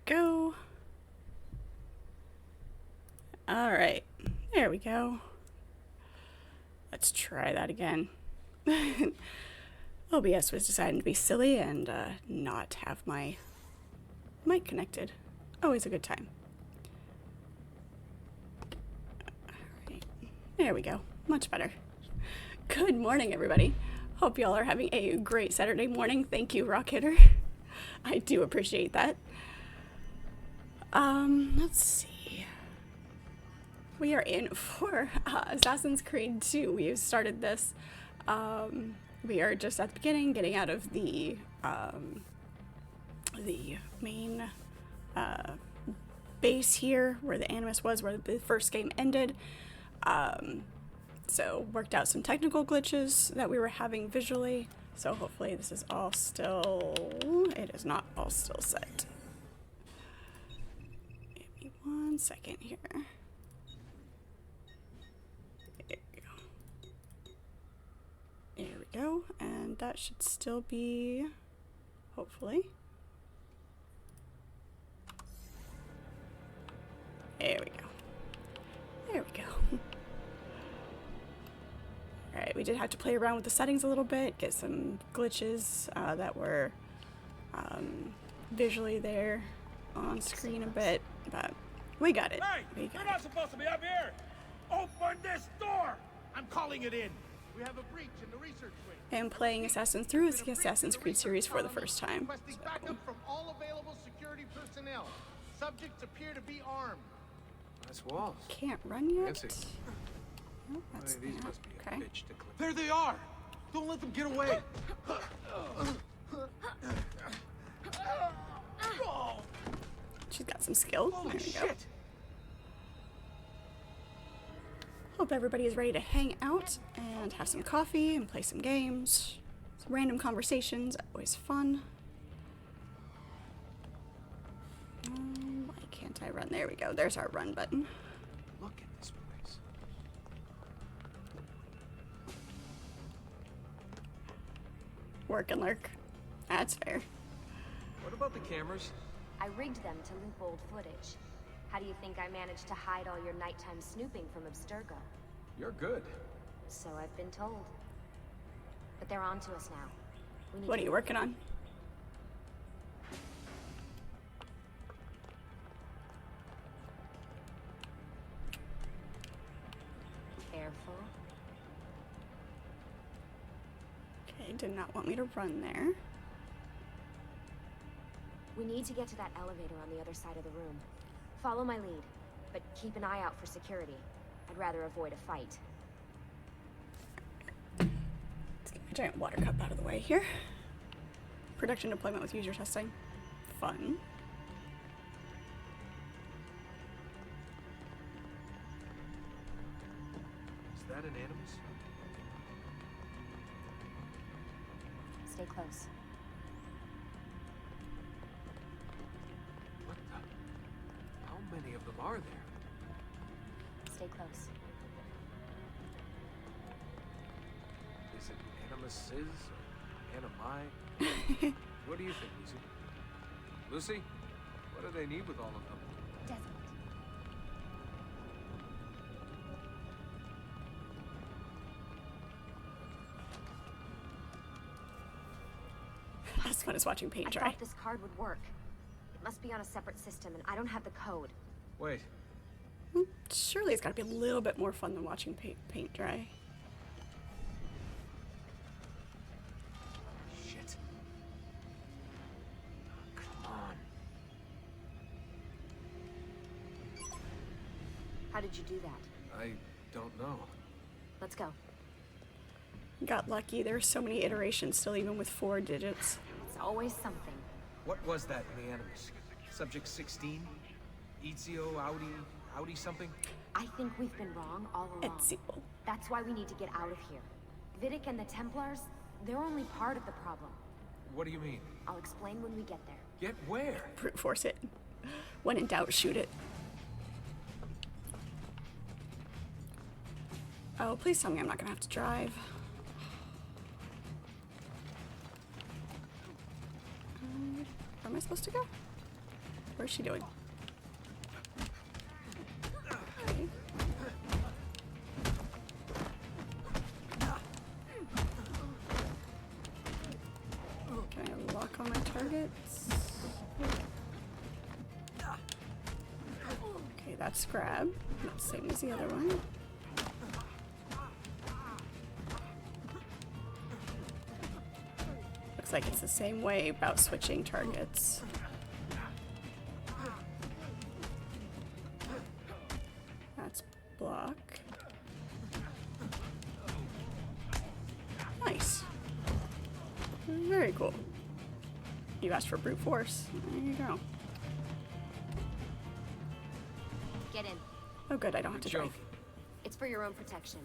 go. Alright, there we go. Let's try that again. OBS was deciding to be silly and not have my mic connected. Always a good time. Alright, there we go. Much better. Good morning, everybody. Hope y'all are having a great Saturday morning. Thank you, Rock Hitter. I do appreciate that. Let's see. We are in for Assassin's Creed 2. We've started this. We are just at the beginning, getting out of the main base here, where the Animus was, where the first game ended. So worked out some technical glitches that we were having visually. So hopefully this is all still... It is not all still set. Give me 1 second here. There we go. There we go. And that should still be... Hopefully. There we go. There we go. Alright, we did have to play around with the settings a little bit, get some glitches that were visually there on screen a bit, but we got it. Hey, you're not supposed to be up here! Open this door! I'm calling it in. We have a breach in the research wing. And playing Assassin's Creed series for the first time. Requesting backup from all available security personnel. Subjects appear to be armed. Nice walls. Can't run yet. Fancy. Oh, that's These not. must be a Okay. bitch to clean. There they are! Don't let them get away! She's got some skill. Holy There we go. shit! Hope everybody is ready to hang out and have some coffee and play some games. Some random conversations, always fun. Why can't I run? There we go. There's our run button. Look at this place. Work and lurk. That's fair. What about the cameras? I rigged them to loop old footage. How do you think I managed to hide all your nighttime snooping from Abstergo? You're good. So I've been told. But they're on to us now. We need What are to- you working on? Careful. Okay, did not want me to run there. We need to get to that elevator on the other side of the room. Follow my lead, but keep an eye out for security. I'd rather avoid a fight. Let's get my giant water cup out of the way here. Production deployment with user testing. Fun. Is that an Animus? Stay close. What the? How many of them are there? Stay close. Is it Animuses or Animi? What do you think, Lucy? Lucy? What do they need with all of them? Desert. As fun as watching paint I dry. thought this card would work. It must be on a separate system, and I don't have the code. Wait, Surely it's got to be a little bit more fun than watching paint dry. shit. Come on. How did you do that? I don't know. Let's go. Got lucky. There are so many iterations still, even with 4 digits. It's always something. What was that in the Animus? Subject 16? Ezio, Audi something? I think we've been wrong all along. Ezio. That's why we need to get out of here. Vidic and the Templars, they're only part of the problem. What do you mean? I'll explain when we get there. Get where? Brute force it. When in doubt, shoot it. Oh, please tell me I'm not gonna have to drive. Where am I supposed to go? Where's she doing? Okay. Can I lock on my targets? Okay, that's grab. That's the same as the other one. Looks like it's the same way about switching targets. That's block. Nice. Very cool. You asked for brute force. There you go. Get in. Oh good, I don't have to drive. It's for your own protection.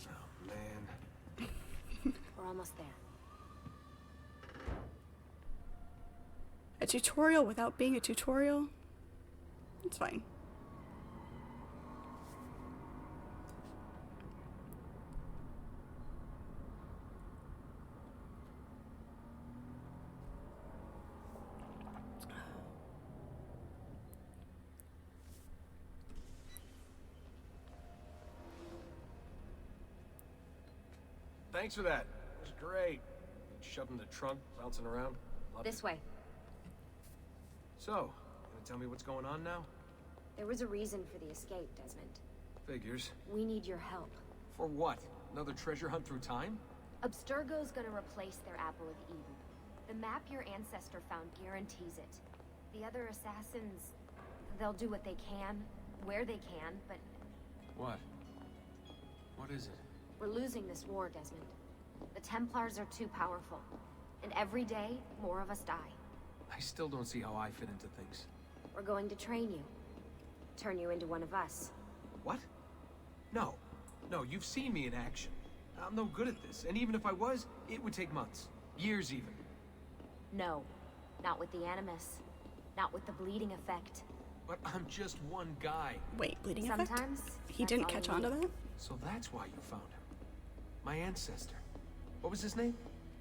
Oh, man. We're almost there. A tutorial without being a tutorial? It's fine. Thanks for that. It was great. Shoved in the trunk, bouncing around. Loved This it. way. So, gonna tell me what's going on now? There was a reason for the escape, Desmond. Figures. We need your help. For what? Another treasure hunt through time? Abstergo's gonna replace their Apple of Eden. The map your ancestor found guarantees it. The other assassins, they'll do what they can, where they can, but What? What is it? we're losing this war, Desmond. The Templars are too powerful. And every day, more of us die. I still don't see how I fit into things. We're going to train you. Turn you into one of us. What? No. No, you've seen me in action. I'm no good at this, and even if I was, it would take months. Years even. No. Not with the Animus. Not with the bleeding effect. But I'm just one guy. Wait, bleeding effect? Sometimes He that's didn't all catch you on to need. that? So that's why you found him. My ancestor. What was his name?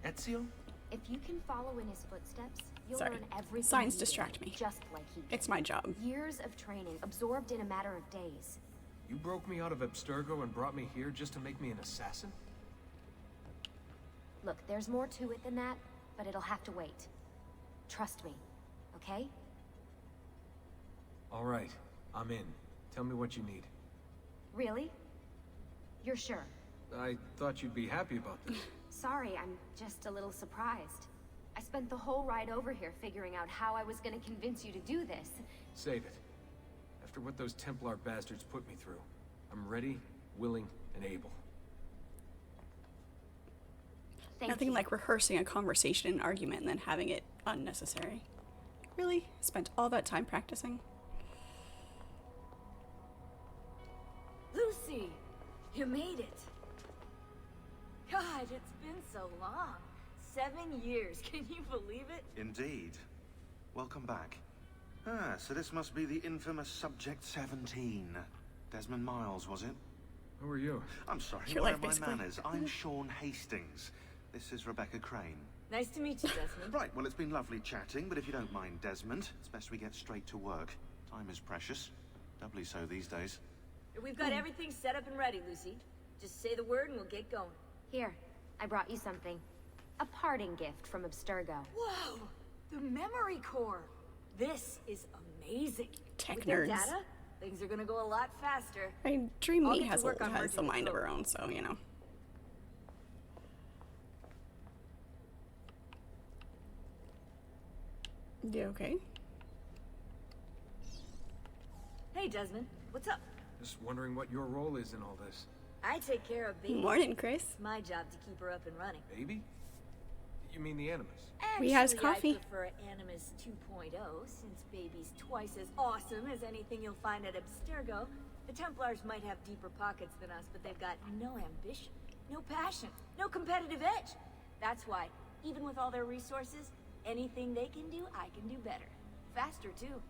Ezio? If you can follow in his footsteps, you'll Sorry. learn everything. Signs he did, distract me. Just like he did. It's my job. Years of training, absorbed in a matter of days. You broke me out of Abstergo and brought me here just to make me an assassin? Look, there's more to it than that, but it'll have to wait. Trust me, okay? All right, I'm in. Tell me what you need. Really? You're sure? I thought you'd be happy about this. Sorry, I'm just a little surprised. I spent the whole ride over here figuring out how I was gonna convince you to do this. Save it. After what those Templar bastards put me through, I'm ready, willing, and able. Thank Nothing you. like rehearsing a conversation and argument and then having it unnecessary. Really? Spent all that time practicing? Lucy, you made it. God, it's been so long. 7 years, can you believe it? Indeed. Welcome back. Ah, so this must be the infamous Subject 17. Desmond Miles, was it? Who are you? I'm sorry, Your where life, are my basically. manners? I'm Sean Hastings. This is Rebecca Crane. Nice to meet you, Desmond. Right, well, it's been lovely chatting, but if you don't mind, Desmond, it's best we get straight to work. Time is precious. Doubly so these days. We've got everything set up and ready, Lucy. Just say the word and we'll get going. Here, I brought you something. A parting gift from Abstergo. Whoa! The memory core! This is amazing. Tech With their nerds. data, things are gonna go a lot faster. I mean, Dream I'll Me get to has work on the merging the mind of code. her own, so, you know. You okay? Hey, Desmond, what's up? Just wondering what your role is in all this. I take care of baby. Morning, Chris. It's my job to keep her up and running. Baby? You mean the Animus? We has Actually, coffee. I prefer Animus 2.0, since baby's twice as awesome as anything you'll find at Abstergo. The Templars might have deeper pockets than us, but they've got no ambition, no passion, no competitive edge. That's why, even with all their resources, anything they can do, I can do better. Faster, too.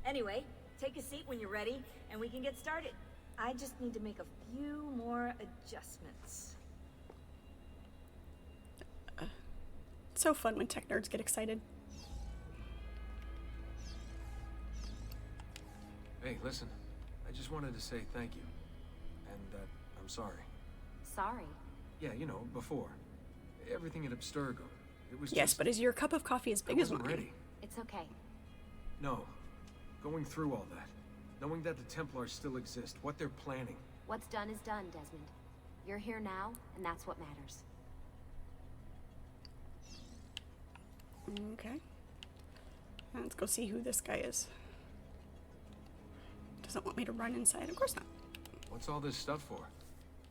Anyway, take a seat when you're ready, and we can get started. I just need to make a few more adjustments. It's so fun when tech nerds get excited. Hey, listen. I just wanted to say thank you. And that I'm sorry. Sorry. Yeah, you know, before. Everything at Abstergo. It was Yes, just... but is your cup of coffee as I big as wasn't mine? ready. It's okay. No. Going through all that. Knowing that the Templars still exist. What they're planning. What's done is done, Desmond. You're here now, and that's what matters. Okay. Let's go see who this guy is. Doesn't want me to run inside. Of course not. What's all this stuff for?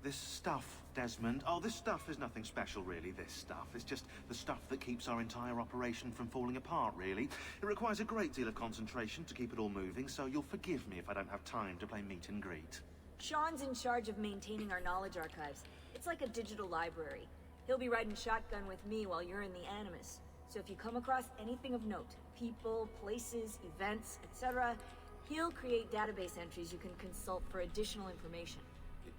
This stuff, Desmond. Oh, this stuff is nothing special, really, this stuff. It's just the stuff that keeps our entire operation from falling apart, really. It requires a great deal of concentration to keep it all moving, so you'll forgive me if I don't have time to play meet and greet. Sean's in charge of maintaining our knowledge archives. It's like a digital library. He'll be riding shotgun with me while you're in the Animus. So if you come across anything of note, people, places, events, etc., he'll create database entries you can consult for additional information.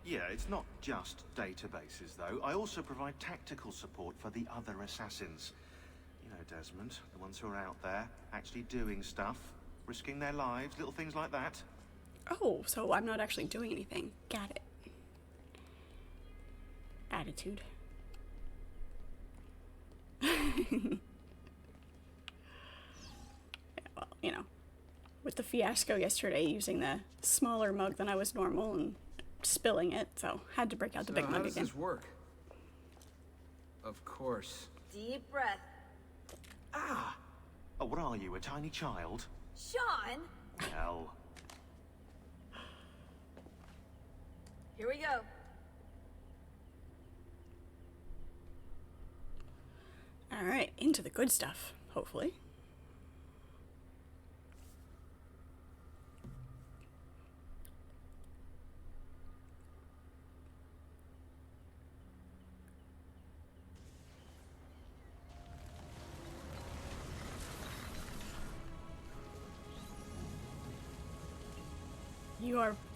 Yeah, it's not just databases, though. I also provide tactical support for the other assassins. You know, Desmond, the ones who are out there, actually doing stuff, risking their lives, little things like that. Oh, so I'm not actually doing anything. Got it. Attitude. Well, you know, with the fiasco yesterday using the smaller mug than I was normal and spilling it, so had to break out the big how mug does again. this work? Of course. Deep breath. Ah! Oh, what are you, a tiny child? Sean! Hell. Here we go. Alright, into the good stuff, hopefully.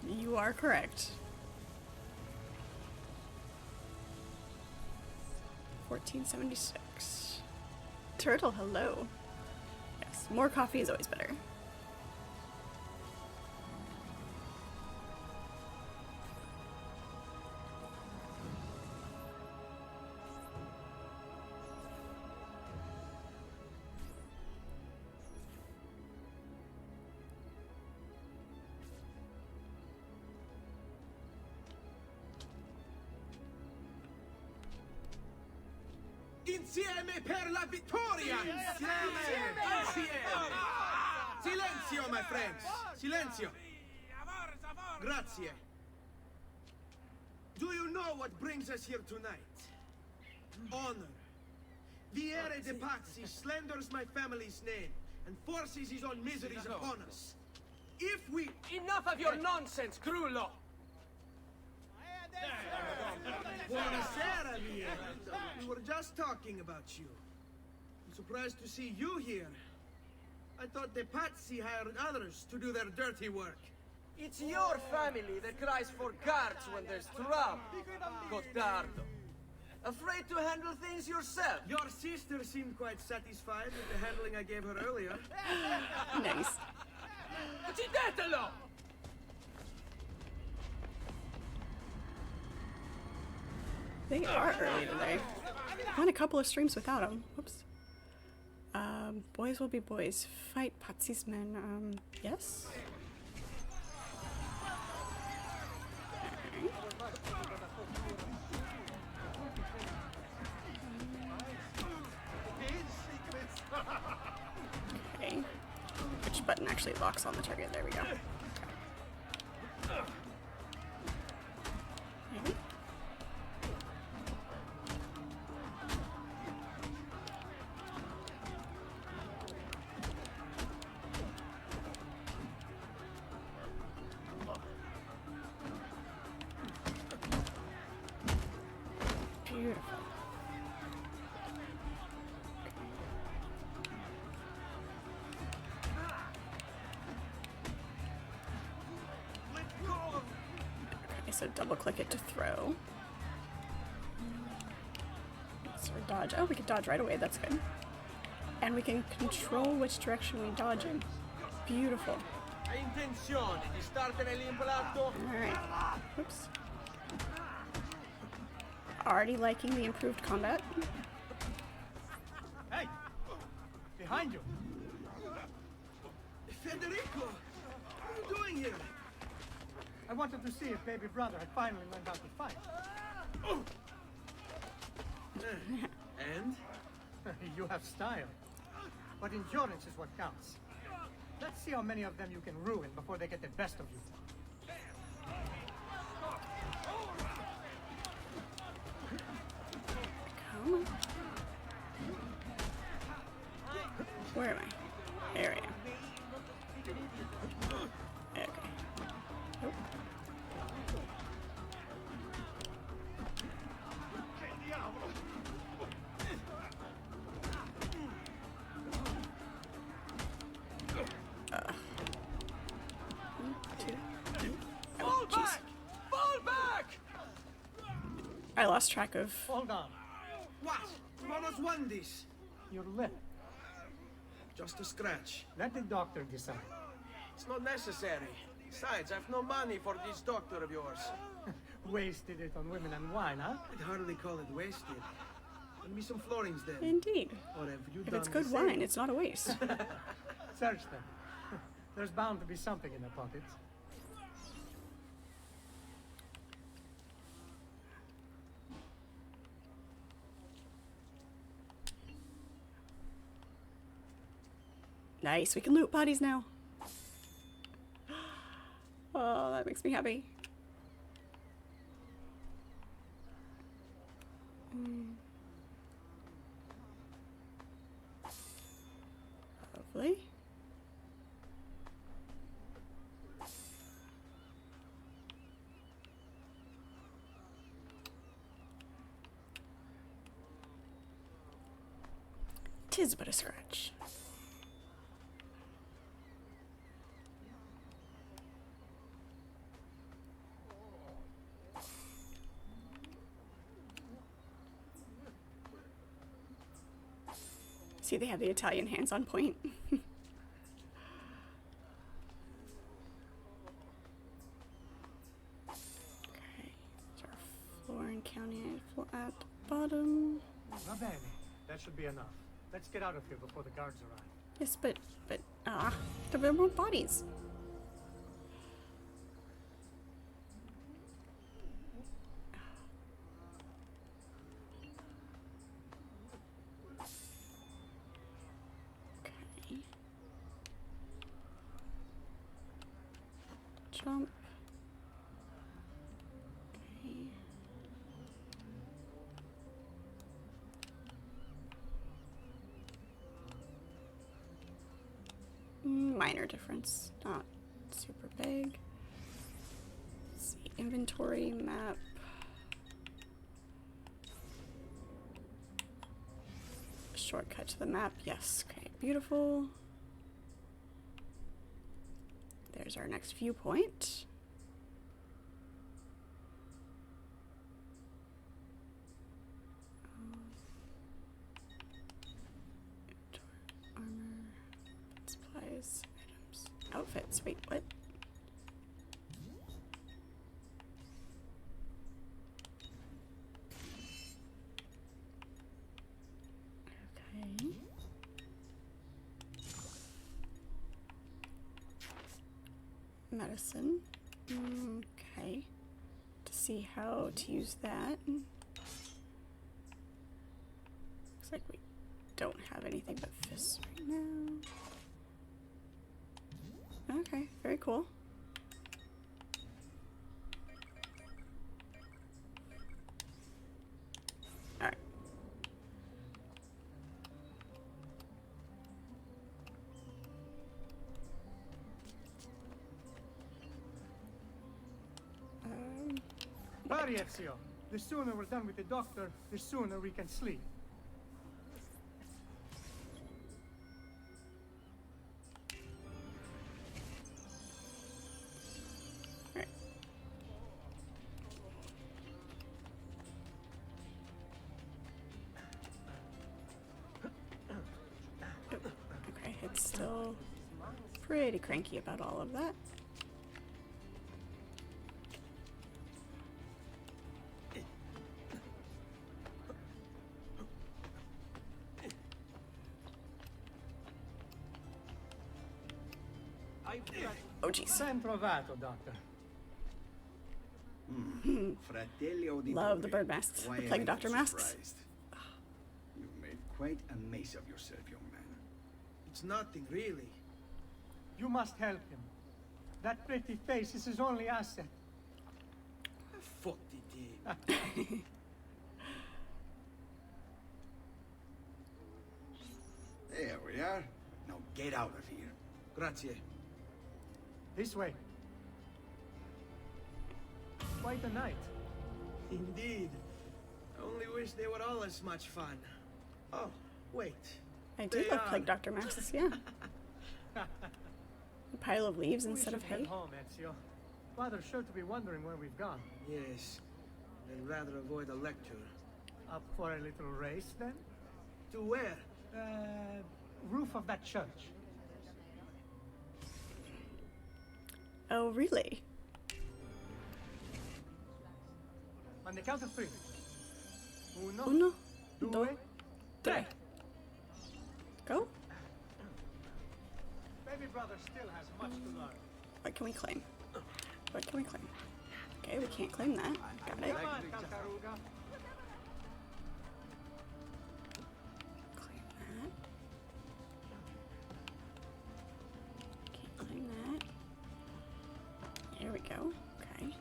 You are correct. 1476. Turtle, hello. Yes, more coffee is always better. Insieme per la vittoria! Insieme! Silenzio, my friends! Silenzio! Grazie. Do you know what brings us here tonight? Honor. Viere de Pazzi slanders my family's name and forces his own miseries upon us. If we... Enough of your nonsense, Crullo! Buonasera, Viere. We were just talking about you. I'm surprised to see you here. I thought the Pazzi hired others to do their dirty work. It's your family that cries for guards when there's trouble, Gottardo. Afraid to handle things yourself? Your sister seemed quite satisfied with the handling I gave her earlier. Nice. Uccidetelo! They are early today. Went a couple of streams without them. Whoops. Boys will be boys. Fight Patsy's men. Yes? Okay. Which button actually locks on the target? There we go. Okay. Beautiful. Okay, so double click it to throw. So dodge. Oh, we can dodge right away. That's good. And we can control which direction we dodge in. Beautiful. Hai intenzione di startene lì implato? Alright. Oops. Already liking the improved combat. Hey! Behind you! Federico! What are you doing here? I wanted to see if baby brother had finally learned how to fight. And? You have style. But endurance is what counts. Let's see how many of them you can ruin before they get the best of you. Come on. Where am I? There I am. Okay. Nope. Fall back! Fall back! I lost track of. Hold on. What? Manos won this. Your lip. Just a scratch. Let the doctor decide. It's not necessary. Besides, I've no money for this doctor of yours. Wasted it on women and wine, huh? I'd hardly call it wasted. Lend me some florins then. Indeed. Or have you If done it's the good same? wine, it's not a waste. Search them. There's bound to be something in their pockets. Nice, we can loot bodies now. Oh, that makes me happy. Lovely. Tis but a scratch. See, they have the Italian hands on point. Okay, there's our Florin County at the bottom. Va bene. That should be enough. Let's get out of here before the guards arrive. Yes, but there are more bodies. Okay. Jump. Okay. Minor difference, not super big. Let's see, inventory, map. Shortcut to the map, yes, okay, beautiful. There's our next viewpoint. Armor, supplies, items, outfits. Wait, what? Okay. Medicine. Okay. To see how to use that. Looks like we don't have anything but fists right now. Okay, very cool. Alright. Hurry, Ezio. The sooner we're done with the doctor, the sooner we can sleep. Alright. Okay, it's still pretty cranky about all of that. Oh, jeez. Ben trovato, Doctor. Love the bird masks. The plague doctor masks. You've made quite a mess of yourself, young man. It's nothing, really. You must help him. That pretty face is his only asset. Fuck it. There we are. Now get out of here. Grazie. This way. Quite a night. Indeed. Only wish they were all as much fun. Oh, wait. I do They love are. plague doctor masks, yeah. A pile of leaves instead of We should head hay. home, Ezio. Father's sure to be wondering where we've gone. Yes. I'd rather avoid a lecture. Up for a little race, then? To where? Roof of that church. Oh, really? On the count of three. Uno, due, dos, tre. tres. Go. Baby brother still has much to learn. What can we claim? What can we claim? Okay, we can't claim that. Got it. Come on, Tartaruga. Claim that. Can't claim that. There we go. Okay.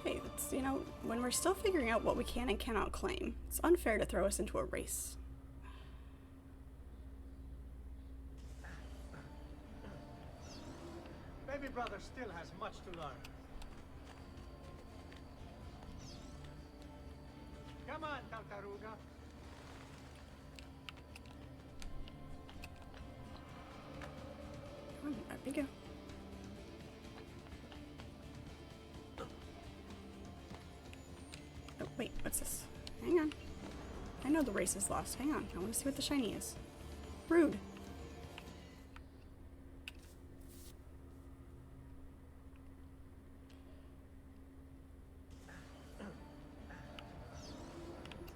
Hey, that's, you know, when we're still figuring out what we can and cannot claim, it's unfair to throw us into a race. Baby brother still has much to learn. Come on, Tartaruga. Come on, up we go. Oh, wait, what's this? Hang on. I know the race is lost. Hang on. I want to see what the shiny is. Rude.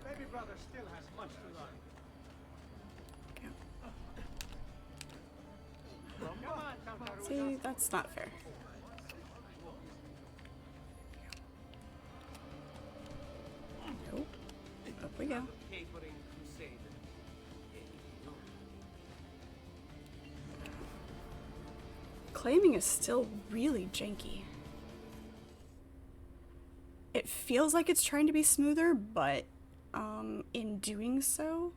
Baby brother still has much to learn. Go. Come on, Tartaruga. See, that's not fair. Nope. Up we go. Capering crusade. Claiming is still really janky. It feels like it's trying to be smoother, but in doing so,